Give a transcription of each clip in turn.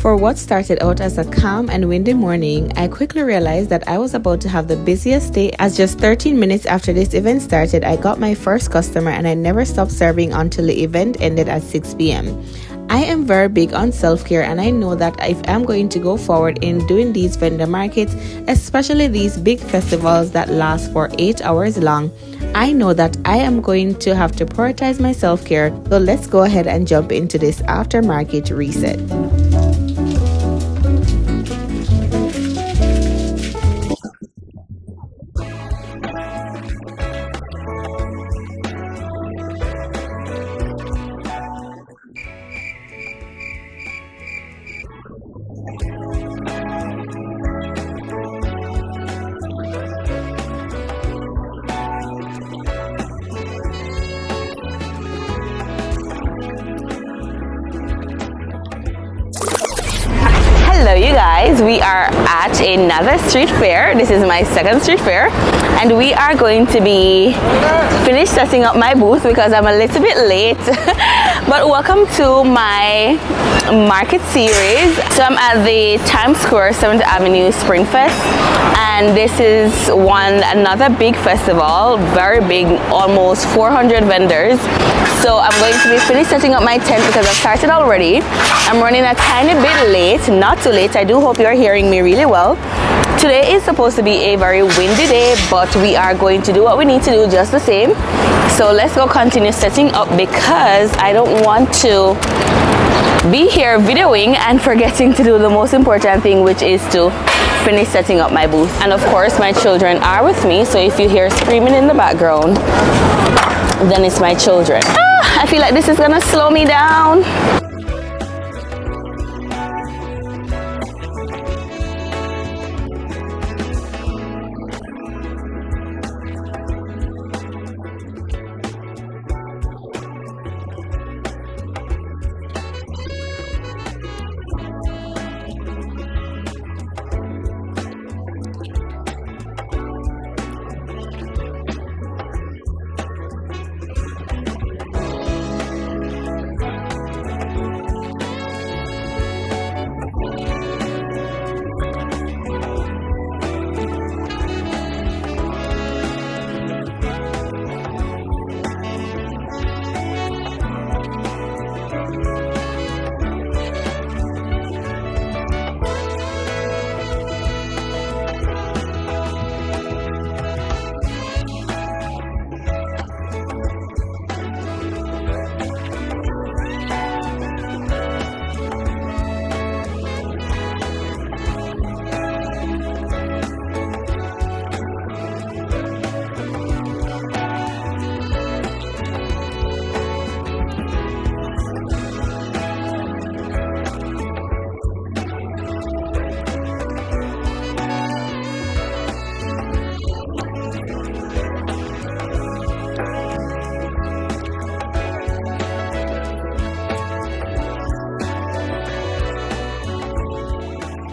For what started out as a calm and windy morning, I quickly realized that I was about to have the busiest day, as just 13 minutes after this event started, I got my first customer and I never stopped serving until the event ended at 6 p.m. I am very big on self-care, and I know that if I'm going to go forward in doing these vendor markets, especially these big festivals that last for 8 hours long, I know that I am going to have to prioritize my self-care. So let's go ahead and jump into this aftermarket reset. Hello you guys, we are at another street fair. This is my second street fair and we are going to be finished setting up my booth because I'm a little bit late. But welcome to my market series. So I'm at the Times Square 7th Avenue Spring Fest, and this is another big festival, very big, almost 400 vendors. So I'm going to be finished setting up my tent because I've started already. I'm running a tiny bit late, not too late. I do hope you're hearing me really well. Today is supposed to be a very windy day, but we are going to do what we need to do just the same. So let's go continue setting up because I don't want to be here videoing and forgetting to do the most important thing, which is to finish setting up my booth. And of course my children are with me, so if you hear screaming in the background, then it's my children. I feel like this is gonna slow me down.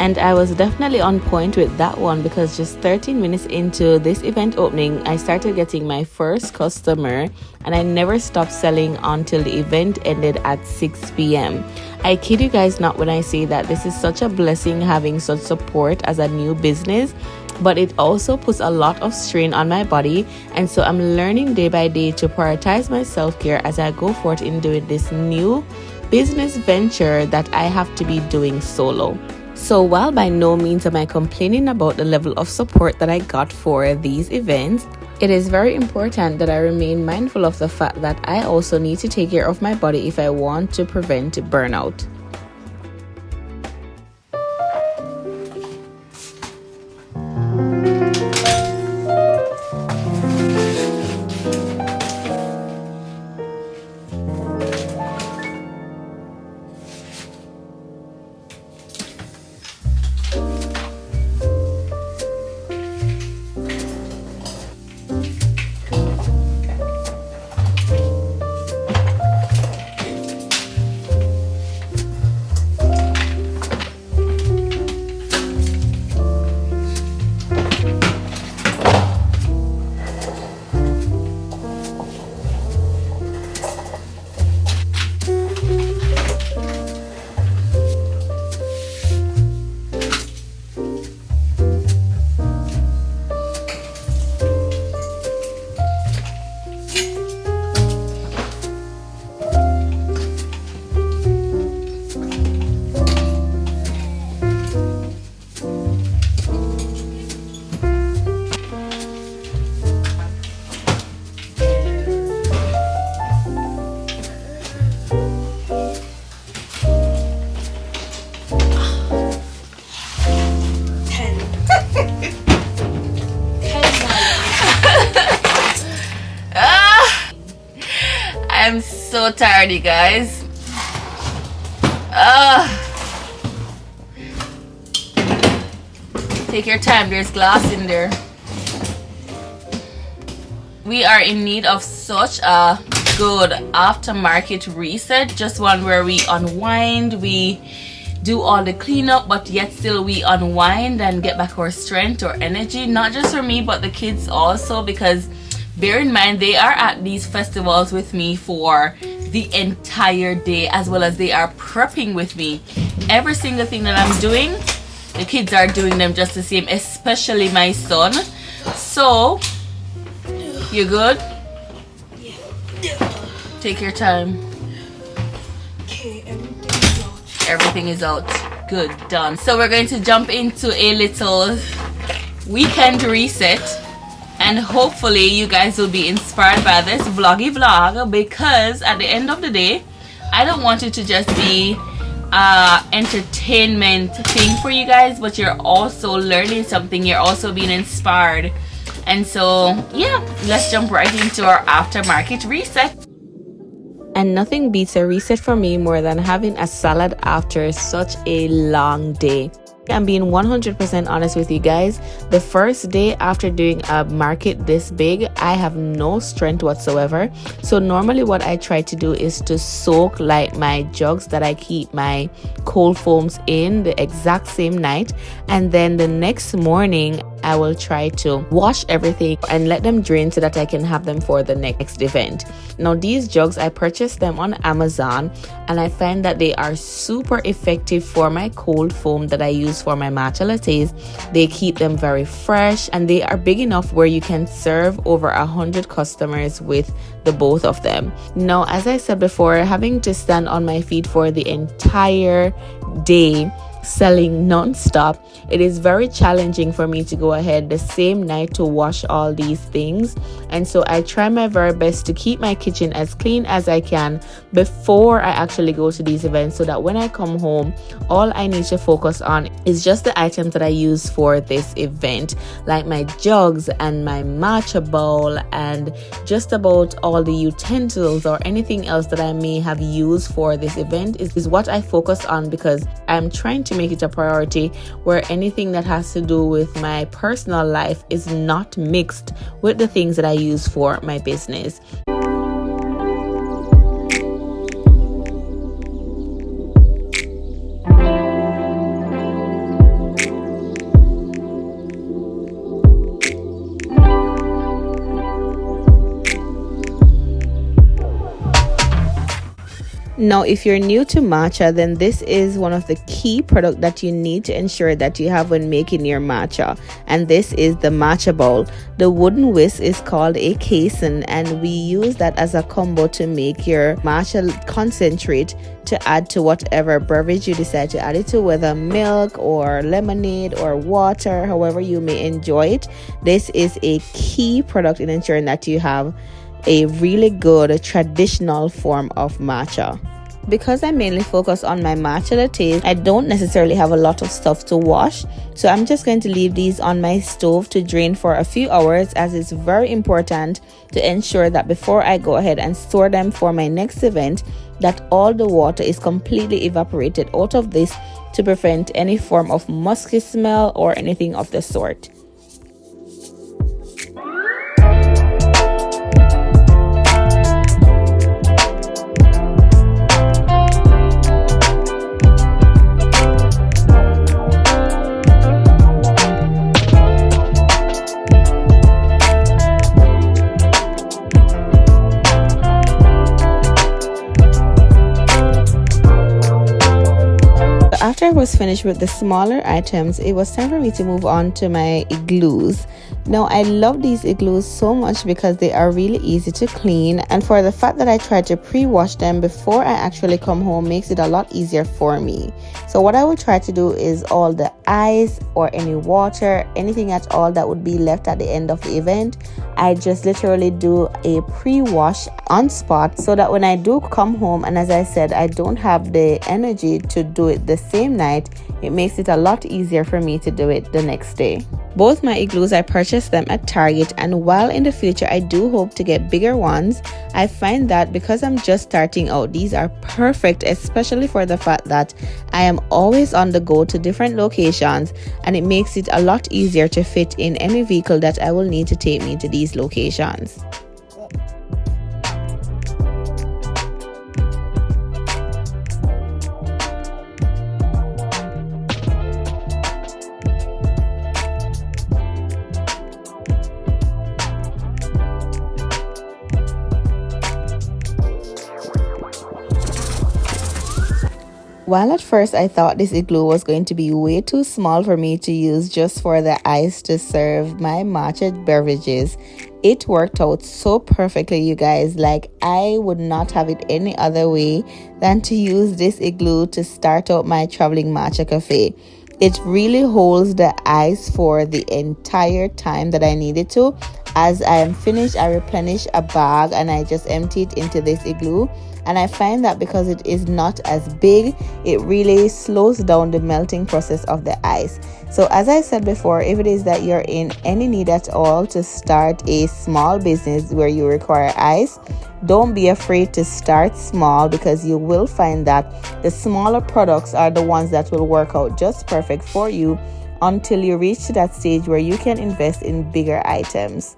And I was definitely on point with that one because just 13 minutes into this event opening, I started getting my first customer and I never stopped selling until the event ended at 6 p.m. I kid you guys not when I say that this is such a blessing having such support as a new business, but it also puts a lot of strain on my body, and so I'm learning day by day to prioritize my self-care as I go forth in doing this new business venture that I have to be doing solo. So while by no means am I complaining about the level of support that I got for these events, it is very important that I remain mindful of the fact that I also need to take care of my body if I want to prevent burnout. so tired, you guys. Take your time, there's glass in there. We are in need of such a good aftermarket reset, just one where we unwind, we do all the cleanup, but yet still we unwind and get back our strength or energy, not just for me but the kids also, because bear in mind they are at these festivals with me for the entire day, as well as they are prepping with me. Every single thing that I'm doing, the kids are doing them just the same, especially my son. So you good? Yeah. Take your time. Okay, everything is out. Everything is out. Good, done. So we're going to jump into a little weekend reset, and hopefully you guys will be inspired by this vloggy vlog, because at the end of the day, I don't want it to just be entertainment thing for you guys, but you're also learning something, you're also being inspired. And so yeah, let's jump right into our aftermarket reset. And nothing beats a reset for me more than having a salad after such a long day. I'm being 100% honest with you guys. The first day after doing a market this big, I have no strength whatsoever. So normally what I try to do is to soak like my jugs that I keep my cold foams in the exact same night, and then the next morning I will try to wash everything and let them drain so that I can have them for the next event. Now these jugs, I purchased them on Amazon, and I find that they are super effective for my cold foam that I use for my matcha lattes. They keep them very fresh, and they are big enough where you can serve over 100 customers with the both of them. Now, as I said before, having to stand on my feet for the entire day selling non-stop, it is very challenging for me to go ahead the same night to wash all these things. And so I try my very best to keep my kitchen as clean as I can before I actually go to these events, so that when I come home, all I need to focus on is just the items that I use for this event, like my jugs and my matcha bowl and just about all the utensils or anything else that I may have used for this event is what I focus on, because I'm trying to make it a priority where anything that has to do with my personal life is not mixed with the things that I use for my business. Now, if you're new to matcha, then this is one of the key products that you need to ensure that you have when making your matcha. And this is the matcha bowl. The wooden whisk is called a caisson, and we use that as a combo to make your matcha concentrate to add to whatever beverage you decide to add it to, whether milk or lemonade or water, however you may enjoy it. This is a key product in ensuring that you have a really good traditional form of matcha. Because I mainly focus on my matcha lattes, I don't necessarily have a lot of stuff to wash, so I'm just going to leave these on my stove to drain for a few hours, as it's very important to ensure that before I go ahead and store them for my next event, that all the water is completely evaporated out of this to prevent any form of musky smell or anything of the sort. After I was finished with the smaller items, it was time for me to move on to my igloos. Now, I love these igloos so much because they are really easy to clean, and for the fact that I tried to pre-wash them before I actually come home makes it a lot easier for me. So what I would try to do is all the ice or any water, anything at all that would be left at the end of the event, I just literally do a pre-wash on spot, so that when I do come home, and as I said, I don't have the energy to do it the same night, it makes it a lot easier for me to do it the next day. Both my igloos, I purchased them at Target, and while in the future I do hope to get bigger ones, I find that because I'm just starting out, these are perfect, especially for the fact that I am always on the go to different locations, and it makes it a lot easier to fit in any vehicle that I will need to take me to these locations. While at first I thought this igloo was going to be way too small for me to use just for the ice to serve my matcha beverages, it worked out so perfectly, you guys. Like, I would not have it any other way than to use this igloo to start out my traveling matcha cafe. It really holds the ice for the entire time that I need it to. As I am finished, I replenish a bag and I just empty it into this igloo. And I find that because it is not as big, it really slows down the melting process of the ice. So as I said before, if it is that you're in any need at all to start a small business where you require ice, don't be afraid to start small, because you will find that the smaller products are the ones that will work out just perfect for you until you reach to that stage where you can invest in bigger items.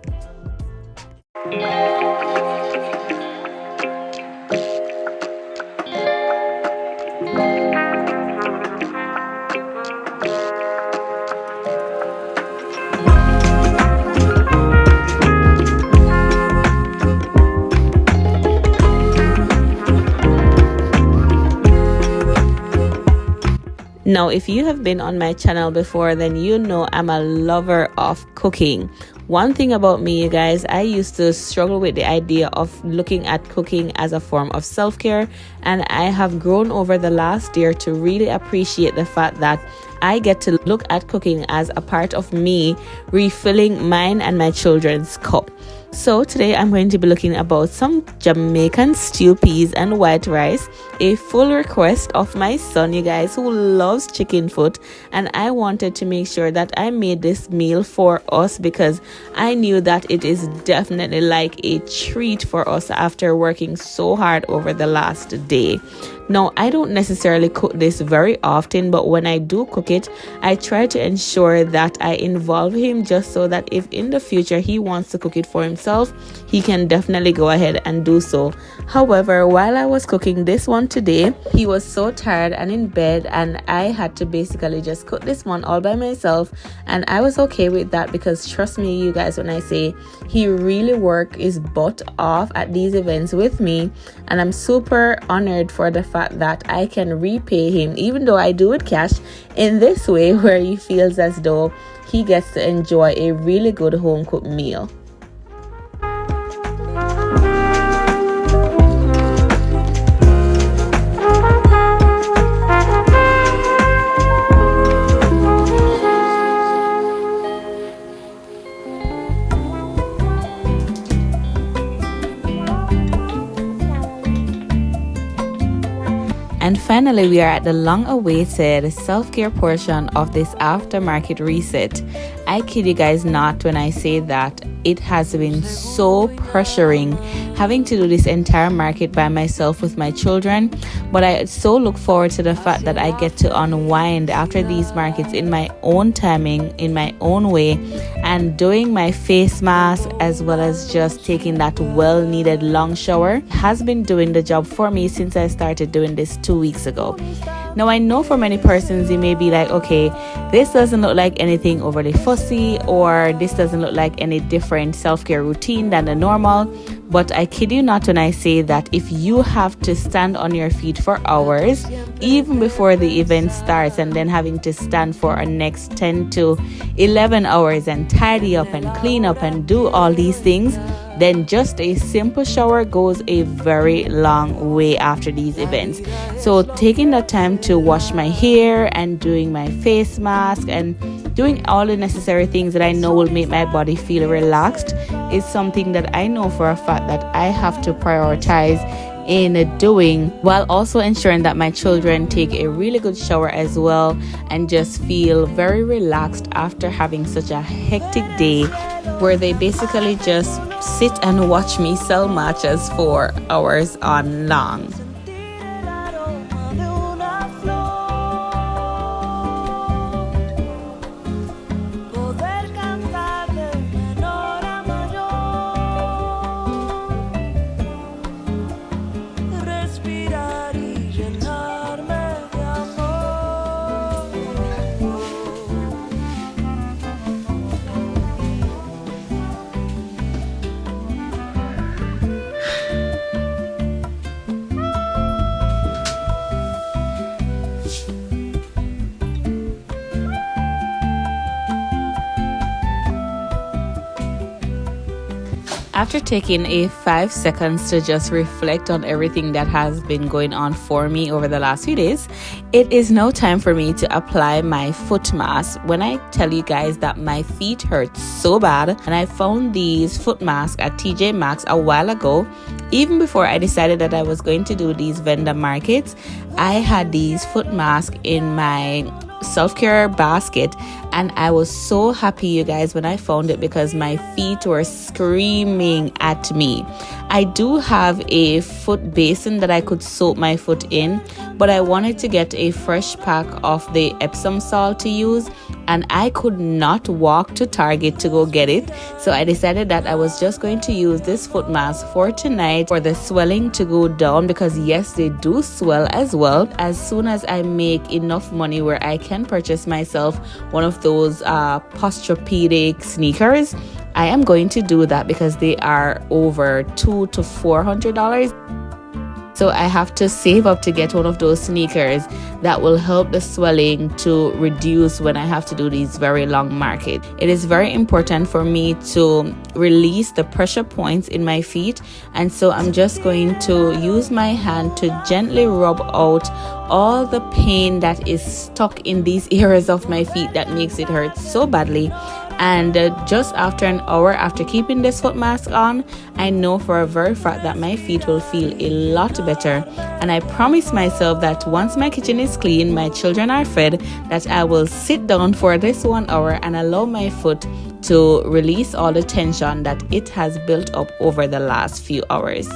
Now, if you have been on my channel before, then you know I'm a lover of cooking. One thing about me, you guys, I used to struggle with the idea of looking at cooking as a form of self-care, and I have grown over the last year to really appreciate the fact that I get to look at cooking as a part of me refilling mine and my children's cup. So today I'm going to be looking about some Jamaican stew peas and white rice, a full request of my son, you guys, who loves chicken foot, and I wanted to make sure that I made this meal for us because I knew that it is definitely like a treat for us after working so hard over the last day. Now, I don't necessarily cook this very often, but when I do cook it, I try to ensure that I involve him just so that if in the future he wants to cook it for himself, he can definitely go ahead and do so. However, while I was cooking this one today, he was so tired and in bed, and I had to basically just cook this one all by myself, and I was okay with that because trust me, you guys, when I say he really worked his butt off at these events with me, and I'm super honored for the fact that I can repay him, even though I do it cash, in this way where he feels as though he gets to enjoy a really good home cooked meal. And finally, we are at the long-awaited self-care portion of this aftermarket reset. I kid you guys not when I say that it has been so pressuring having to do this entire market by myself with my children, but I so look forward to the fact that I get to unwind after these markets in my own timing, in my own way, and doing my face mask as well as just taking that well-needed long shower has been doing the job for me since I started doing this 2 weeks ago. Now, I know for many persons, you may be like, okay, this doesn't look like anything overly fussy, or this doesn't look like any different self-care routine than the normal. But I kid you not when I say that if you have to stand on your feet for hours, even before the event starts, and then having to stand for a next 10 to 11 hours and tidy up and clean up and do all these things, then just a simple shower goes a very long way after these events. So taking the time to wash my hair and doing my face mask and doing all the necessary things that I know will make my body feel relaxed is something that I know for a fact that I have to prioritize in doing, while also ensuring that my children take a really good shower as well and just feel very relaxed after having such a hectic day where they basically just sit and watch me sell matchas for hours on long. After taking a 5 seconds to just reflect on everything that has been going on for me over the last few days, it is now time for me to apply my foot mask. When I tell you guys that my feet hurt so bad, and I found these foot masks at TJ Maxx a while ago, even before I decided that I was going to do these vendor markets, I had these foot masks in my self-care basket, and I was so happy, you guys, when I found it because my feet were screaming at me. I do have a foot basin that I could soak my foot in, but I wanted to get a fresh pack of the Epsom salt to use, and I could not walk to Target to go get it. So I decided that I was just going to use this foot mask for tonight for the swelling to go down, because yes, they do swell as well. As soon as I make enough money where I can purchase myself one of those posturepedic sneakers, I am going to do that because they are over $200 to $400. So I have to save up to get one of those sneakers that will help the swelling to reduce when I have to do these very long markets. It is very important for me to release the pressure points in my feet, and so I'm just going to use my hand to gently rub out all the pain that is stuck in these areas of my feet that makes it hurt so badly. And just after an hour after keeping this foot mask on, I know for a very fact that my feet will feel a lot better. And I promise myself that once my kitchen is clean, my children are fed, that I will sit down for this 1 hour and allow my foot to release all the tension that it has built up over the last few hours.